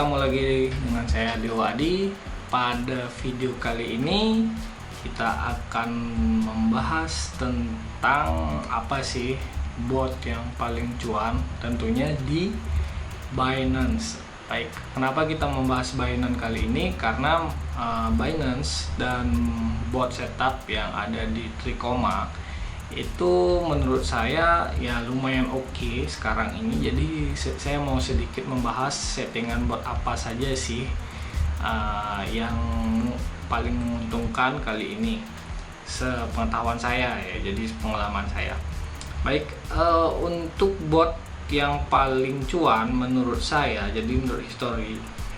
ketemu lagi dengan saya Dewadi. Pada video kali ini kita akan membahas tentang apa sih bot yang paling cuan, tentunya di Binance. Baik, kenapa kita membahas Binance kali ini? Karena Binance dan bot setup yang ada di Trikoma itu menurut saya ya lumayan oke sekarang ini. Jadi saya mau sedikit membahas settingan bot apa saja sih yang paling menguntungkan kali ini sepengetahuan saya ya, jadi pengalaman saya. Baik, untuk bot yang paling cuan menurut saya, jadi menurut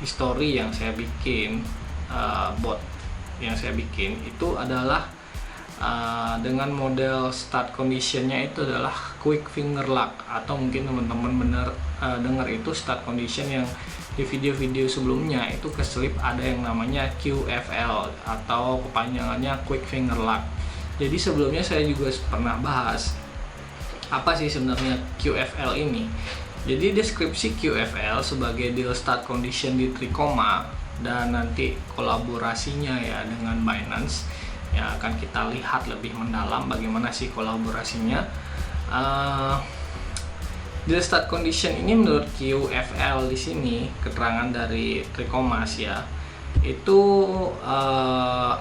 history yang saya bikin, bot yang saya bikin itu adalah dengan model start conditionnya itu adalah quick finger lock, atau mungkin teman-teman dengar itu start condition yang di video-video sebelumnya itu keselip ada yang namanya QFL atau kepanjangannya quick finger lock. Jadi sebelumnya saya juga pernah bahas apa sih sebenarnya QFL ini. Jadi deskripsi QFL sebagai deal start condition di Trikoma dan nanti kolaborasinya ya dengan Binance ya akan kita lihat lebih mendalam bagaimana sih kolaborasinya. Deal start condition ini menurut QFL di sini, keterangan dari Trikomas ya, itu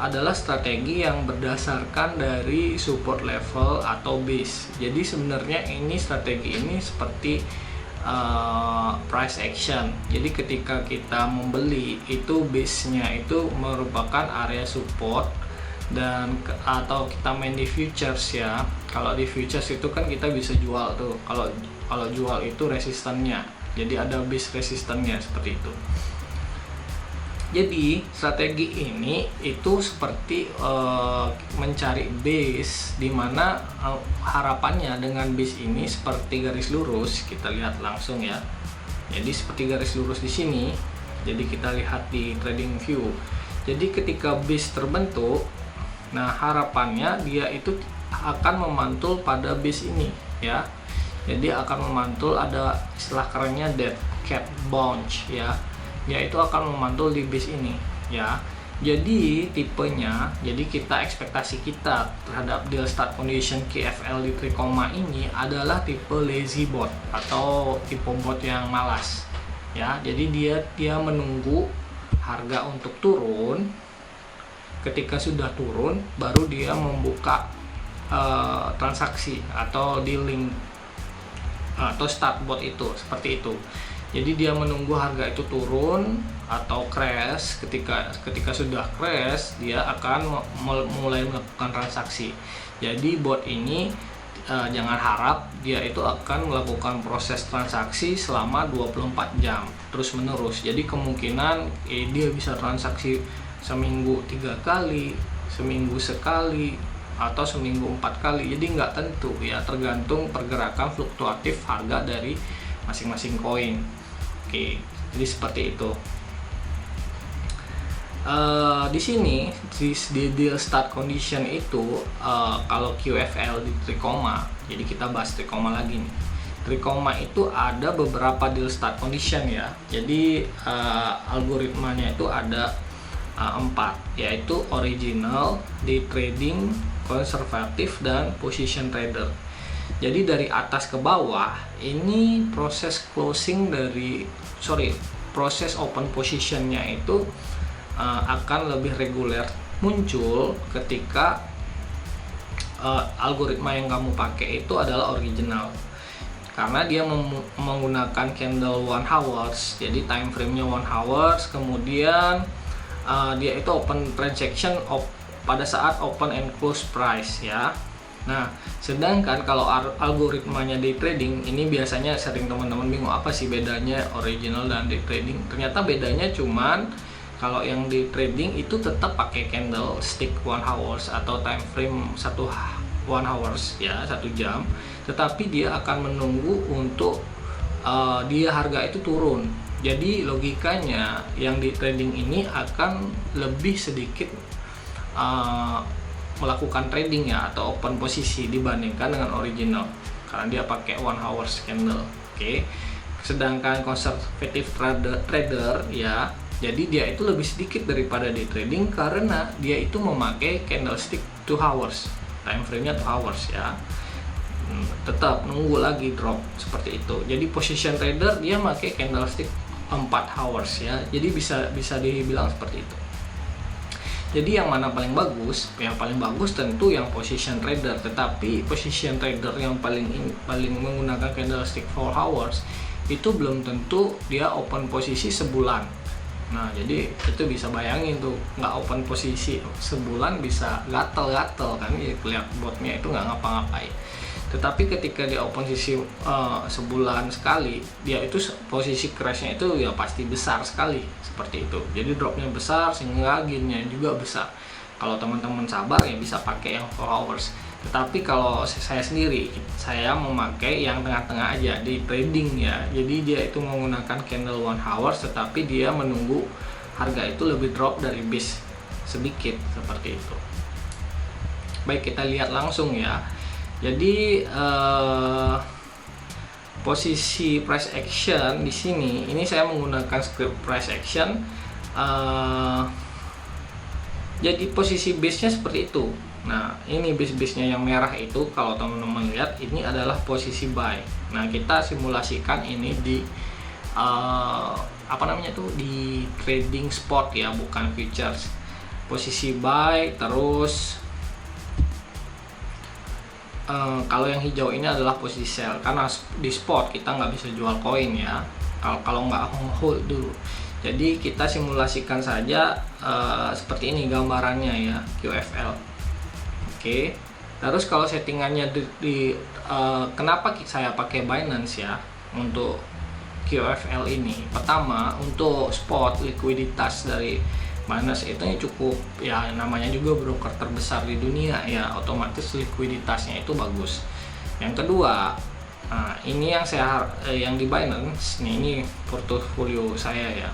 adalah strategi yang berdasarkan dari support level atau base. Jadi sebenarnya ini strategi ini seperti price action. Jadi ketika kita membeli itu base-nya itu merupakan area support, dan atau kita main di futures ya. Kalau di futures itu kan kita bisa jual tuh. Kalau jual itu resistannya. Jadi ada base resistannya seperti itu. Jadi strategi ini itu seperti mencari base, dimana harapannya dengan base ini seperti garis lurus. Kita lihat langsung ya. Jadi seperti garis lurus di sini. Jadi kita lihat di trading view. Jadi ketika base terbentuk, nah harapannya dia itu akan memantul pada base ini ya. Jadi akan memantul, ada istilah kerennya dead cat bounce ya. Dia itu akan memantul di base ini ya. Jadi tipenya, jadi kita ekspektasi kita terhadap deal start condition QFL di Trikoma ini adalah tipe lazy bot atau tipe bot yang malas ya. Jadi dia menunggu harga untuk turun. Ketika sudah turun baru dia membuka transaksi atau dealing atau start bot itu seperti itu. Jadi dia menunggu harga itu turun atau crash. Ketika sudah crash dia akan mulai melakukan transaksi. Jadi bot ini jangan harap dia itu akan melakukan proses transaksi selama 24 jam terus menerus. Jadi kemungkinan dia bisa transaksi seminggu 3 kali, seminggu sekali, atau seminggu 4 kali. Jadi nggak tentu ya, tergantung pergerakan fluktuatif harga dari masing-masing koin. Oke, jadi seperti itu. Di sini di deal start condition itu kalau QFL di Trikoma, jadi kita bahas Trikoma lagi nih. Trikoma itu ada beberapa deal start condition ya. Jadi algoritmanya itu ada 4, yaitu original, day trading, konservatif, dan position trader. Jadi dari atas ke bawah ini proses proses open positionnya itu akan lebih reguler muncul ketika algoritma yang kamu pakai itu adalah original, karena dia menggunakan candle 1 hours, jadi time frame nya 1 hours, kemudian dia itu open transaction pada saat open and close price ya. Nah, sedangkan kalau algoritmanya day trading ini biasanya sering teman-teman bingung apa sih bedanya original dan day trading. Ternyata bedanya cuman kalau yang day trading itu tetap pakai candlestick 1 hours atau time frame 1 hours ya, 1 jam, tetapi dia akan menunggu untuk dia harga itu turun. Jadi logikanya yang di trading ini akan lebih sedikit melakukan trading ya atau open posisi dibandingkan dengan original, karena dia pakai 1 hours candle. Oke. Sedangkan conservative trader ya, jadi dia itu lebih sedikit daripada day trading karena dia itu memakai candlestick 2 hours, time frame-nya 2 hours ya. Tetap nunggu lagi drop seperti itu. Jadi position trader dia pakai candlestick 4 hours ya. Jadi bisa dibilang seperti itu. Jadi yang mana paling bagus? Yang paling bagus tentu yang position trader. Tetapi position trader yang paling menggunakan candlestick 4 hours itu belum tentu dia open posisi sebulan. Nah, jadi itu bisa bayangin tuh, nggak open posisi sebulan bisa gatel-gatel kan, ya, lihat botnya itu nggak ngapa-ngapain. Tetapi ketika dia open posisi sebulan sekali, dia itu posisi crashnya itu ya pasti besar sekali seperti itu. Jadi dropnya besar sehingga gainnya juga besar. Kalau teman-teman sabar ya bisa pakai yang 4 hours. Tetapi kalau saya sendiri, saya memakai yang tengah-tengah aja di trading ya. Jadi dia itu menggunakan candle 1 hours, tetapi dia menunggu harga itu lebih drop dari base sedikit seperti itu. Baik, kita lihat langsung ya. Jadi posisi price action di sini, ini saya menggunakan script price action. Jadi posisi base-nya seperti itu. Nah, ini base-nya yang merah itu kalau teman-teman lihat ini adalah posisi buy. Nah, kita simulasikan ini di di trading spot ya, bukan futures. Posisi buy terus kalau yang hijau ini adalah posisi sell, karena di spot kita nggak bisa jual koin ya kalau nggak hold dulu. Jadi kita simulasikan saja seperti ini gambarannya ya, QFL. Oke. Terus kalau settingannya kenapa saya pakai Binance ya untuk QFL ini? Pertama, untuk spot likuiditas dari Binance itu cukup ya, namanya juga broker terbesar di dunia ya, otomatis likuiditasnya itu bagus. Yang kedua, ini yang di Binance nih, ini portofolio saya ya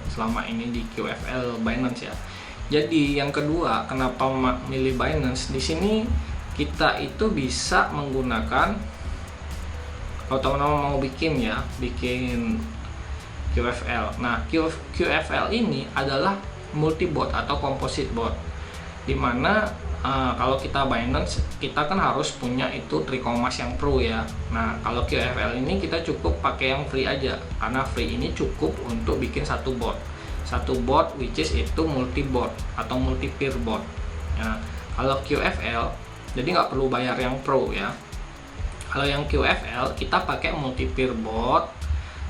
selama ini di QFL Binance ya. Jadi yang kedua, kenapa milih Binance? Di sini kita itu bisa menggunakan, kalau teman-teman mau bikin QFL. Nah, QFL ini adalah multi bot atau composite bot, dimana kalau kita Binance kita kan harus punya itu Tricomas yang Pro ya. Nah, kalau QFL ini kita cukup pakai yang free aja, karena free ini cukup untuk bikin satu bot which is itu multi bot atau multi peer bot ya. Kalau QFL jadi nggak perlu bayar yang Pro ya. Kalau yang QFL kita pakai multi peer bot,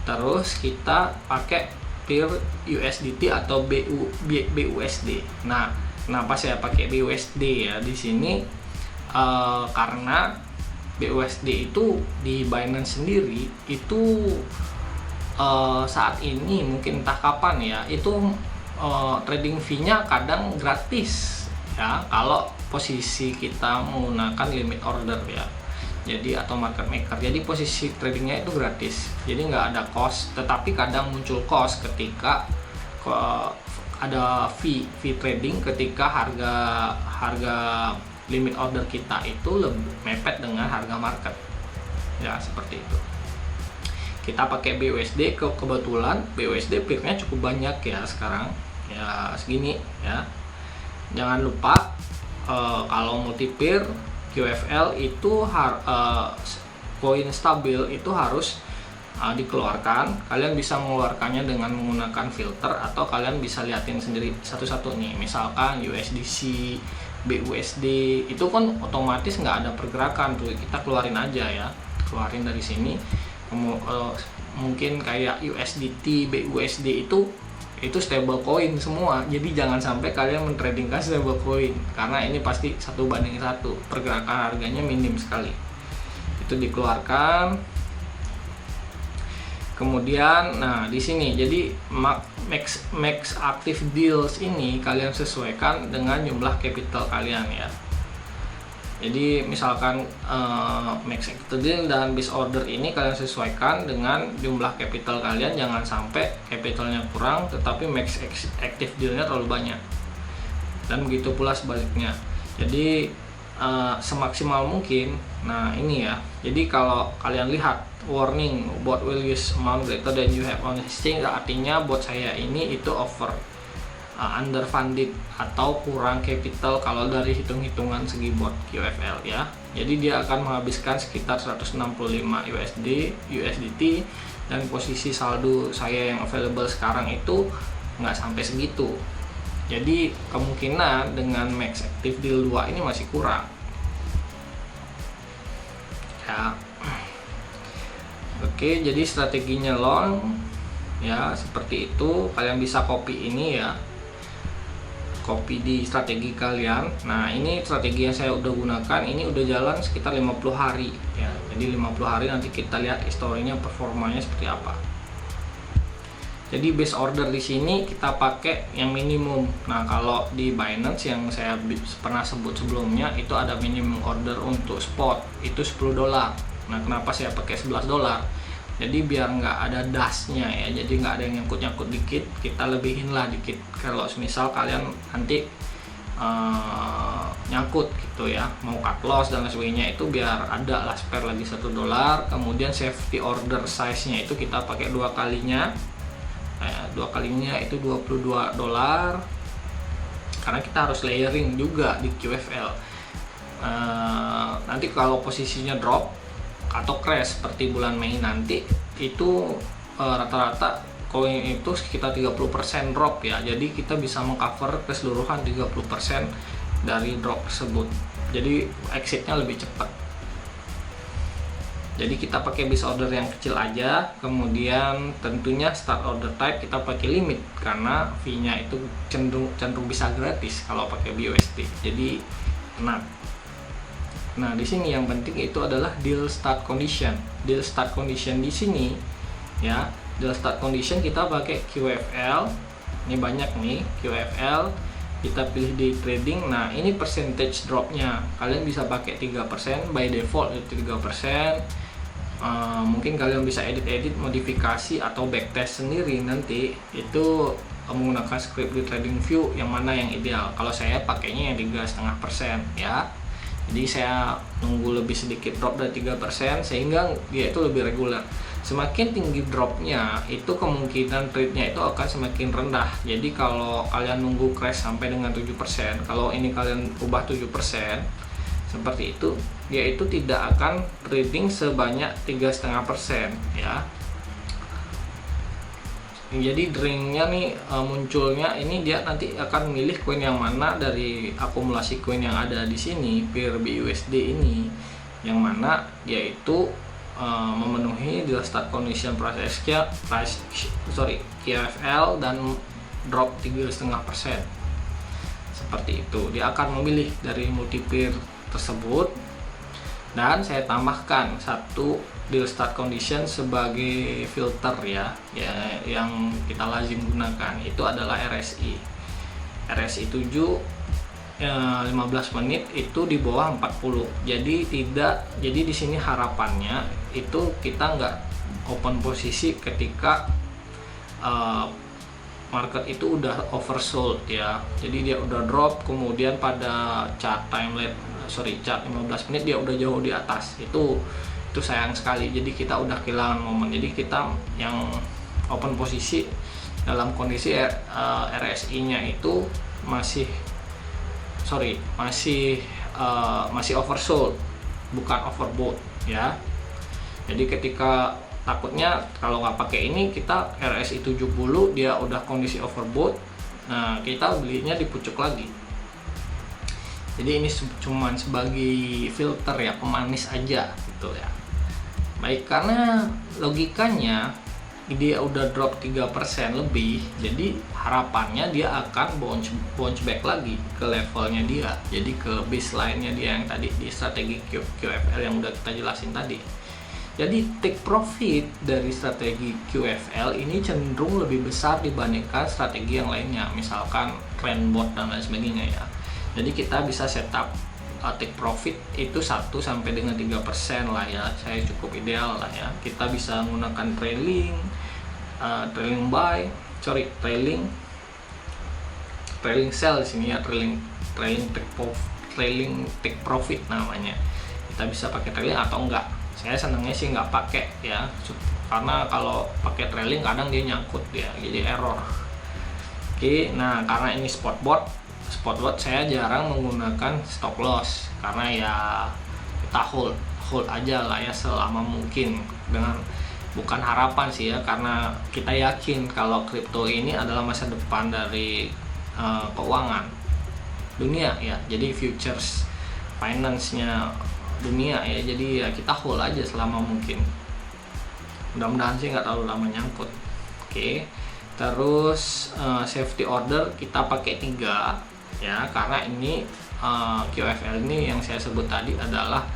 terus kita pakai peer USDT atau BUSD. Nah, kenapa saya pakai BUSD ya di sini? Karena BUSD itu di Binance sendiri itu saat ini mungkin entah kapan ya, itu trading fee-nya kadang gratis ya kalau posisi kita menggunakan limit order ya, jadi atau market maker. Jadi posisi tradingnya itu gratis, jadi nggak ada cost. Tetapi kadang muncul cost ketika ada fee trading, ketika harga limit order kita itu lebih mepet dengan harga market ya, seperti itu. Kita pakai BUSD, kebetulan BUSD peer-nya cukup banyak ya sekarang ya, segini ya. Jangan lupa kalau multi peer QFL itu koin stabil itu harus dikeluarkan. Kalian bisa mengeluarkannya dengan menggunakan filter, atau kalian bisa liatin sendiri satu-satu nih. Misalkan USDC, BUSD itu kan otomatis nggak ada pergerakan tuh, kita keluarin aja ya, keluarin dari sini. Mungkin kayak USDT, BUSD itu stable coin semua, jadi jangan sampai kalian mentradingkan stable coin, karena ini pasti 1:1, pergerakan harganya minim sekali. Itu dikeluarkan. Kemudian nah di sini jadi max active deals ini kalian sesuaikan dengan jumlah capital kalian ya. Jadi misalkan max active deal dan base order ini kalian sesuaikan dengan jumlah capital kalian, jangan sampai capitalnya kurang tetapi max active dealnya terlalu banyak, dan begitu pula sebaliknya. Jadi semaksimal mungkin. Nah ini ya, jadi kalau kalian lihat warning bot will use amount greater than you have on exchange, artinya bot saya ini itu underfunded atau kurang capital kalau dari hitung-hitungan segi bot QFL ya. Jadi dia akan menghabiskan sekitar 165 USDT, dan posisi saldo saya yang available sekarang itu nggak sampai segitu. Jadi kemungkinan dengan max active deal 2 ini masih kurang ya. Oke, jadi strateginya long ya seperti itu. Kalian bisa copy ini ya, copy di strategi kalian. Nah ini strategi yang saya udah gunakan, ini udah jalan sekitar 50 hari ya. Jadi 50 hari nanti kita lihat historinya, performanya seperti apa. Jadi base order di sini kita pakai yang minimum. Nah kalau di Binance yang saya pernah sebut sebelumnya itu ada minimum order untuk spot itu $10. Nah kenapa saya pakai $11? Jadi biar nggak ada dashnya ya, jadi nggak ada yang nyangkut-nyangkut dikit, kita lebihin lah dikit. Kalau misal kalian nanti nyangkut gitu ya, mau cut loss dan lain sebagainya, itu biar ada lah spare lagi $1. Kemudian safety order size nya itu kita pakai 2 kalinya. 2 kalinya itu $22, karena kita harus layering juga di QFL. Nanti kalau posisinya drop atau crash seperti bulan Mei nanti, itu rata-rata koin itu sekitar 30% drop ya. Jadi kita bisa mengcover keseluruhan 30% dari drop tersebut. Jadi exitnya lebih cepat. Jadi kita pakai base order yang kecil aja, kemudian tentunya start order type kita pakai limit karena fee-nya itu cenderung bisa gratis kalau pakai BUSD. Jadi enak. Nah di sini yang penting itu adalah deal start condition. Deal start condition di sini ya, deal start condition kita pakai QFL. Ini banyak nih QFL. Kita pilih day trading. Nah ini percentage dropnya kalian bisa pakai 3%, by default itu 3%. Mungkin kalian bisa edit modifikasi atau backtest sendiri nanti itu menggunakan script di TradingView yang mana yang ideal. Kalau saya pakainya yang 3,5% ya. Jadi saya nunggu lebih sedikit drop dari 3% sehingga dia itu lebih reguler. Semakin tinggi dropnya itu kemungkinan trade-nya itu akan semakin rendah. Jadi kalau kalian nunggu crash sampai dengan 7%, kalau ini kalian ubah 7% seperti itu, dia itu tidak akan trading sebanyak 3,5% ya. Jadi drinknya nih munculnya ini dia nanti akan milih koin yang mana dari akumulasi koin yang ada di sini Peer BUSD ini, yang mana dia itu memenuhi deal start condition QFL dan drop 3,5%. Seperti itu, dia akan memilih dari multi peer tersebut, dan saya tambahkan satu deal start condition sebagai filter ya, yang kita lazim gunakan itu adalah RSI 7 15 menit itu di bawah 40. Jadi di sini harapannya itu kita nggak open posisi ketika market itu udah oversold ya. Jadi dia udah drop, kemudian pada chart 15 menit dia udah jauh di atas. Itu sayang sekali. Jadi kita udah kehilangan momen. Jadi kita yang open posisi dalam kondisi RSI-nya itu masih oversold, bukan overbought ya. Jadi ketika takutnya kalau nggak pakai ini, kita RSI 70 dia udah kondisi overbought, nah kita belinya di pucuk lagi. Jadi ini cuman sebagai filter ya, pemanis aja gitu ya. Baik, karena logikanya dia udah drop 3% lebih, jadi harapannya dia akan bounce back lagi ke levelnya dia, jadi ke baseline-nya dia yang tadi di strategi QFL yang udah kita jelasin tadi. Jadi take profit dari strategi QFL ini cenderung lebih besar dibandingkan strategi yang lainnya, misalkan trend bot dan lain sebagainya ya. Jadi kita bisa setup take profit itu 1 sampai dengan 3% lah ya, saya cukup ideal lah ya. Kita bisa menggunakan trailing sell di sini ya, trailing trailing take profit namanya. Kita bisa pakai trailing atau enggak. Saya senangnya sih nggak pakai ya, karena kalau pakai trailing kadang dia nyangkut ya, jadi error. Oke, nah karena ini spot bot saya jarang menggunakan stop loss, karena ya kita hold aja lah ya selama mungkin, dengan bukan harapan sih ya, karena kita yakin kalau kripto ini adalah masa depan dari keuangan dunia ya, jadi futures finance-nya dunia ya, jadi ya kita hold aja selama mungkin, mudah-mudahan sih nggak terlalu lama nyangkut. Oke, terus safety order kita pakai 3 ya, karena ini QFL ini yang saya sebut tadi adalah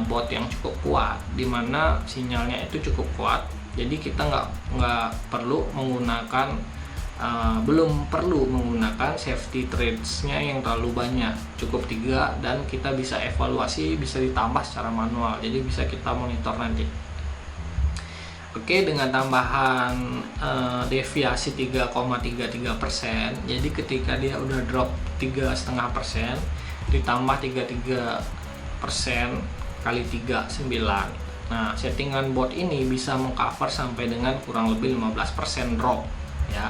bot yang cukup kuat, dimana sinyalnya itu cukup kuat, jadi kita nggak perlu menggunakan belum perlu menggunakan safety trades-nya yang terlalu banyak, cukup 3, dan kita bisa evaluasi, bisa ditambah secara manual, jadi bisa kita monitor nanti. Oke, dengan tambahan deviasi 3,33%, jadi ketika dia udah drop 3,5%, ditambah 33% kali 3, 9. Nah, settingan bot ini bisa mengcover sampai dengan kurang lebih 15% drop ya,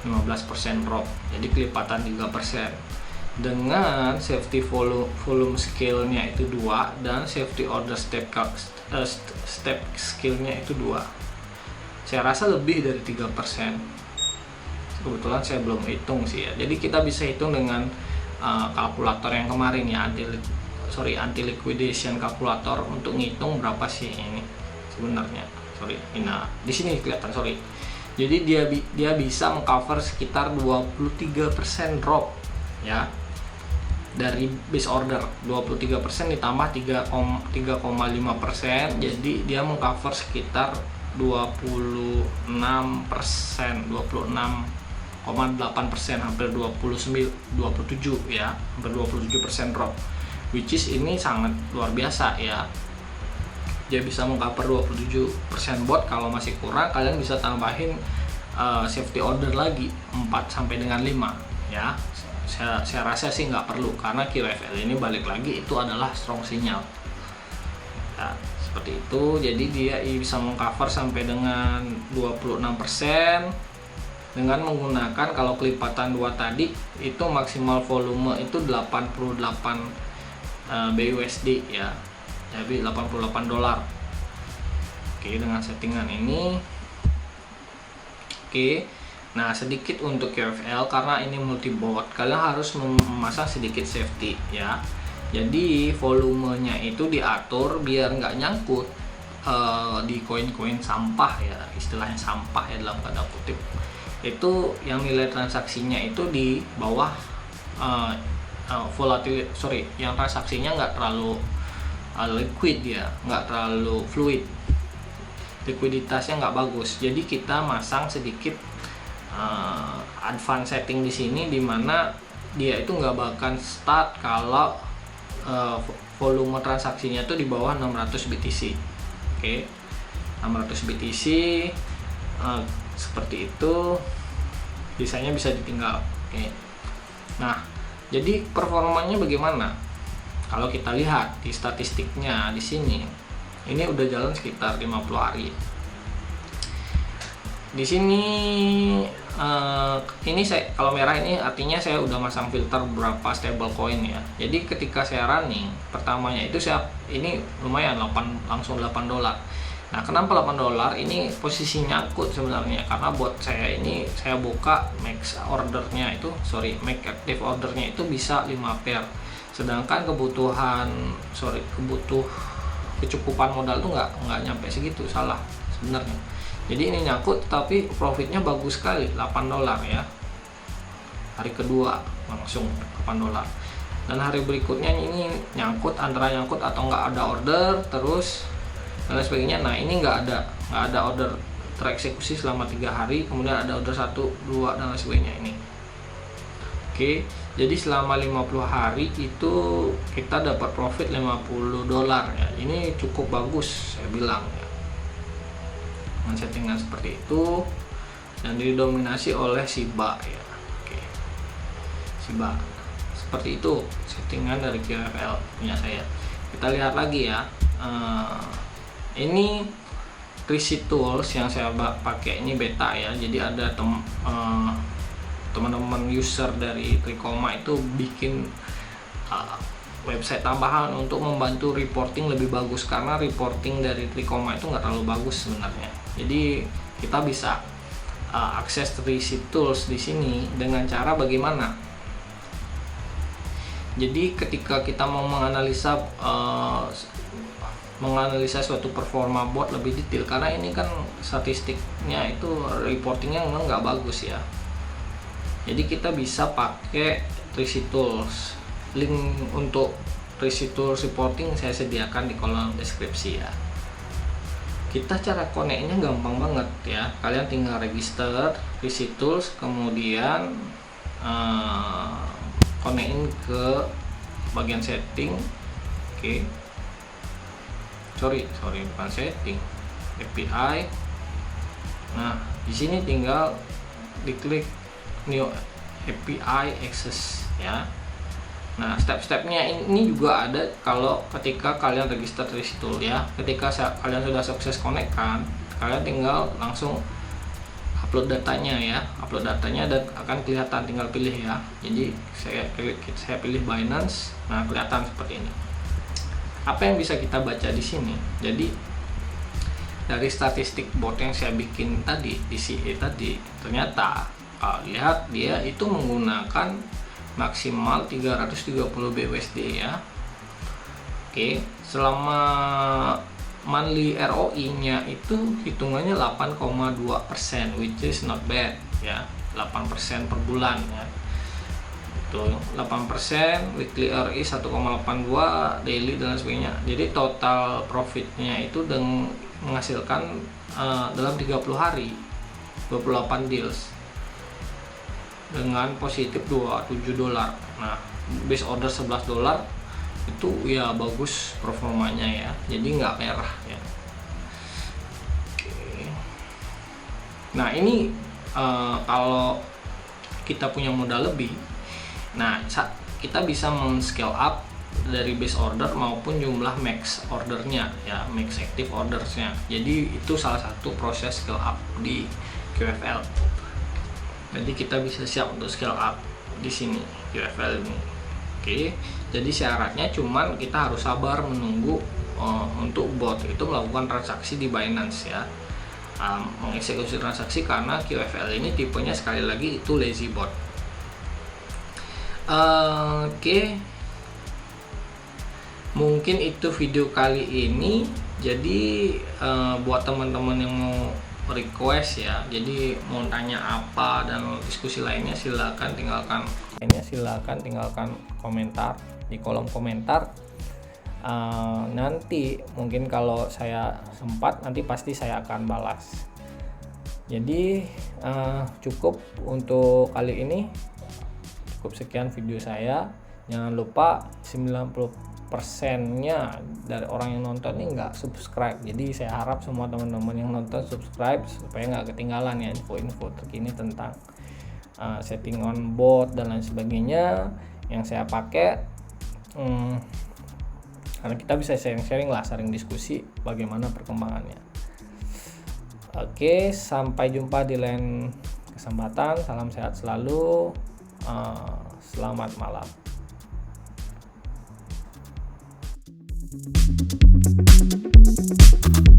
15% drop, jadi kelipatan 3%, dengan safety volume scale-nya itu 2, dan safety order step scale-nya itu 2. Saya rasa lebih dari 3%. Kebetulan saya belum hitung sih ya. Jadi kita bisa hitung dengan kalkulator yang kemarin ya, anti liquidation kalkulator, untuk ngitung berapa sih ini sebenarnya. Nah, di sini kelihatan, Jadi dia bisa mengcover sekitar 23% drop ya dari base order. 23% ditambah 3,5%, jadi dia mengcover sekitar 26%, 26,8%, hampir 27 ya, hampir 27% drop, which is ini sangat luar biasa ya. Dia bisa mengcover 27% bot. Kalau masih kurang, kalian bisa tambahin safety order lagi 4 sampai dengan 5 ya. Saya rasa sih nggak perlu, karena QFL ini balik lagi itu adalah strong sinyal ya, seperti itu. Jadi dia bisa mengcover sampai dengan 26% dengan menggunakan, kalau kelipatan 2 tadi itu maksimal volume itu 88 BUSD ya, jadi $88. Oke, dengan settingan ini. Oke, nah sedikit untuk QFL, karena ini multi bot, kalian harus memasang sedikit safety ya. Jadi volumenya itu diatur biar nggak nyangkut di koin-koin sampah ya, istilahnya sampah ya dalam tanda kutip. Itu yang nilai transaksinya itu di bawah yang transaksinya nggak terlalu liquid ya, nggak terlalu fluid, likuiditasnya nggak bagus. Jadi kita masang sedikit advance setting di sini, dimana dia itu nggak bakal start kalau volume transaksinya itu di bawah 600 BTC. Oke, 600 BTC seperti itu, sisanya bisa ditinggal. Oke, nah jadi performanya bagaimana? Kalau kita lihat di statistiknya di sini, ini udah jalan sekitar 50 hari. Di sini ini kalau merah ini artinya saya udah masang filter berapa stable coin ya. Jadi ketika saya running, pertamanya itu ini lumayan langsung $8. Nah, kenapa $8? Ini posisi nyangkut sebenarnya, karena bot saya ini saya buka max active ordernya itu bisa 5 pair. Sedangkan kecukupan modal tuh nggak nyampe segitu, salah sebenarnya. Jadi ini nyangkut, tapi profitnya bagus sekali, $8 ya. Hari kedua langsung $8. Dan hari berikutnya ini nyangkut, antara nyangkut atau nggak ada order terus dan lain sebagainya. Nah, ini nggak ada order tereksekusi selama 3 hari, kemudian ada order 1, 2 dan lain sebagainya ini. Oke, jadi selama 50 hari itu kita dapat profit $50 ya. Ini cukup bagus saya bilang ya, dengan settingan seperti itu, dan didominasi oleh Shiba ya. Oke, Shiba seperti itu settingan dari QFL punya saya. Kita lihat lagi ya, ini Tricity Tools yang saya pakai ini beta ya, jadi ada teman-teman user dari Trikoma itu bikin website tambahan untuk membantu reporting lebih bagus, karena reporting dari Trikoma itu nggak terlalu bagus sebenarnya. Jadi kita bisa akses Tricity Tools di sini dengan cara bagaimana? Jadi ketika kita mau menganalisa suatu performa bot lebih detail, karena ini kan statistiknya itu reportingnya memang nggak bagus ya. Jadi kita bisa pakai Tricity Tools. Link untuk Tricity Tools reporting saya sediakan di kolom deskripsi ya. Kita cara connect-nya gampang banget ya. Kalian tinggal register Tricity Tools, kemudian connect-in ke bagian setting. Oke. Sorry bukan setting, API. Nah, di sini tinggal diklik new API access ya. Nah, step-stepnya ini juga ada kalau ketika kalian register Tricity Tools ya. Ketika kalian sudah sukses connect kan, kalian tinggal langsung upload datanya ya. Upload datanya dan akan kelihatan, tinggal pilih ya. Jadi saya pilih Binance. Nah, kelihatan seperti ini. Apa yang bisa kita baca di sini? Jadi dari statistik bot yang saya bikin tadi di CA tadi, ternyata lihat dia itu menggunakan maksimal 330 BUSD ya. Oke, selama monthly ROI nya itu hitungannya 8,2%, which is not bad ya, 8% per bulan ya. Itu 8%, weekly ROI 1,82, daily dan sebagainya. Jadi total profitnya itu menghasilkan dalam 30 hari 28 deals dengan positif $27. Nah, base order $11 itu ya bagus performanya ya, jadi nggak merah ya. Oke. Nah, ini kalau kita punya modal lebih, nah kita bisa men-scale up dari base order maupun jumlah max ordernya ya, max active ordersnya. Jadi itu salah satu proses scale up di QFL. Jadi kita bisa siap untuk scale up di sini QFL ini. Oke, jadi syaratnya cuman kita harus sabar menunggu untuk bot itu melakukan transaksi di Binance ya, mengeksekusi transaksi, karena QFL ini tipenya sekali lagi itu lazy bot. Oke, mungkin itu video kali ini. Jadi buat teman-teman yang mau request ya, jadi mau tanya apa dan diskusi lainnya, silakan tinggalkan komentar di kolom komentar. Nanti mungkin kalau saya sempat nanti pasti saya akan balas. Jadi cukup untuk kali ini, cukup sekian video saya. Jangan lupa 90%-nya dari orang yang nonton ini nggak subscribe, jadi saya harap semua teman-teman yang nonton subscribe supaya nggak ketinggalan ya info-info terkini tentang setting on bot dan lain sebagainya yang saya pakai, karena kita bisa sharing-sharing lah, sering diskusi bagaimana perkembangannya. Oke, sampai jumpa di lain kesempatan. Salam sehat selalu, selamat malam. Thank you.